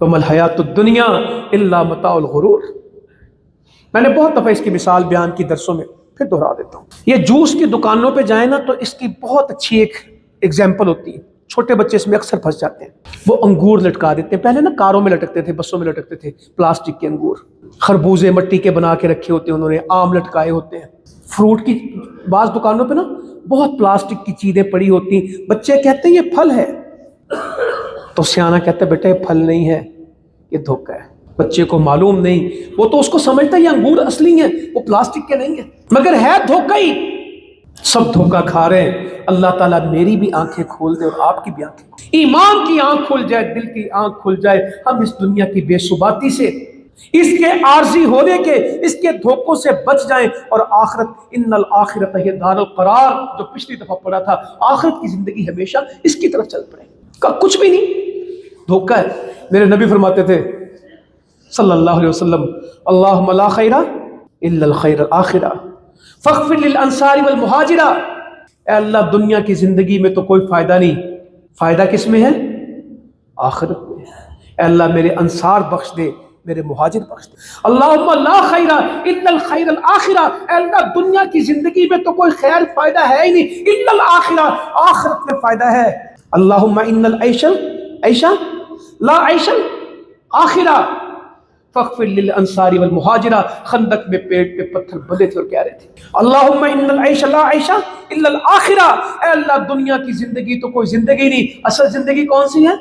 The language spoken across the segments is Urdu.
وَمَا الْحَيَاةُ الدُّنْيَا إِلَّا مَتَاعُ الْغُرُورِ۔ میں نے بہت دفعہ اس کی مثال بیان کی درسوں میں، پھر دہرا دیتا ہوں۔ یہ جوس کی دکانوں پہ جائیں نا تو اس کی بہت اچھی ایک ایگزامپل ہوتی ہے۔ چھوٹے بچے اس میں اکثر پھنس جاتے ہیں۔ وہ انگور لٹکا دیتے ہیں، پہلے نا کاروں میں لٹکتے تھے، بسوں میں لٹکتے تھے پلاسٹک کے انگور، خربوزے مٹی کے بنا کے رکھے ہوتے ہیں انہوں نے، آم لٹکائے ہوتے ہیں۔ فروٹ کی بعض دکانوں پہ نا بہت پلاسٹک کی چیزیں پڑی ہوتی ہیں، بچے کہتے ہیں یہ پھل ہے، تو سیانا کہتا ہے بیٹا یہ پھل نہیں ہے، یہ دھوکہ ہے۔ بچے کو معلوم نہیں، وہ تو اس کو سمجھتا ہے یہ انگور اصلی ہیں، وہ پلاسٹک کے نہیں ہیں، مگر ہے دھوکہ ہی۔ سب دھوکہ کھا رہے ہیں۔ اللہ تعالیٰ میری بھی آنکھیں کھول دے اور آپ کی بھی آنکھیں کھول دے، ایمان کی آنکھ کھل جائے، دل کی آنکھ کھل جائے، ہم اس دنیا کی بے ثباتی سے، اس کے عارضی ہونے کے، اس کے دھوکوں سے بچ جائیں، اور آخرت، ان الآخرۃ ہی دار القرار، جو پچھلی دفعہ پڑھا تھا، آخرت کی زندگی ہمیشہ اس کی طرف چل پڑے کا کچھ بھی نہیں، دھوکہ ہے۔ میرے نبی فرماتے تھے صلی اللہ علیہ وسلم، اللہم لا خیر الا الخیر الآخرہ فاغفر للانصار والمہاجرہ۔ اے اللہ دنیا کی زندگی میں تو کوئی فائدہ نہیں، فائدہ کس میں ہے؟ آخرت میں۔ اے اللہ میرے انصار بخش دے، میرے مہاجر بخش دے۔ اللہم لا خیر الا الخیر الآخرہ، اے اللہ دنیا کی زندگی میں تو کوئی خیر فائدہ ہے ہی نہیں، الا الآخرہ، آخرت میں فائدہ ہے۔ اللہم ان العیش لا عیش آخرہ فاغفر للانصار والمہاجرہ۔ خندق میں پیٹ پہ پتھر بندے تھے اور کہہ رہے تھے اللہم ان العیش لا عیش الا الآخرہ، اے اللہ دنیا کی زندگی تو کوئی زندگی نہیں، اصل زندگی کون سی ہے؟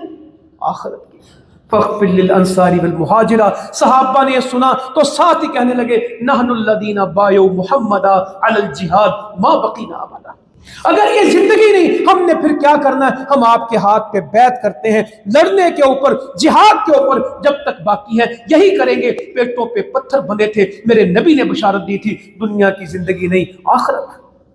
آخرت کی۔ فاغفر للانصار والمہاجرہ۔ صحابہ نے یہ سنا تو ساتھ ہی کہنے لگے نحن الذین بایعوا محمدا علی الجہاد ما بقینا ابدا۔ اگر یہ زندگی نہیں، ہم نے پھر کیا کرنا ہے؟ ہم آپ کے ہاتھ پہ بیعت کرتے ہیں، لڑنے کے اوپر، جہاد کے اوپر جب تک باقی ہے یہی کریں گے۔ پیٹوں پہ پتھر بندھے تھے، میرے نبی نے بشارت دی تھی دنیا کی زندگی نہیں، آخرت۔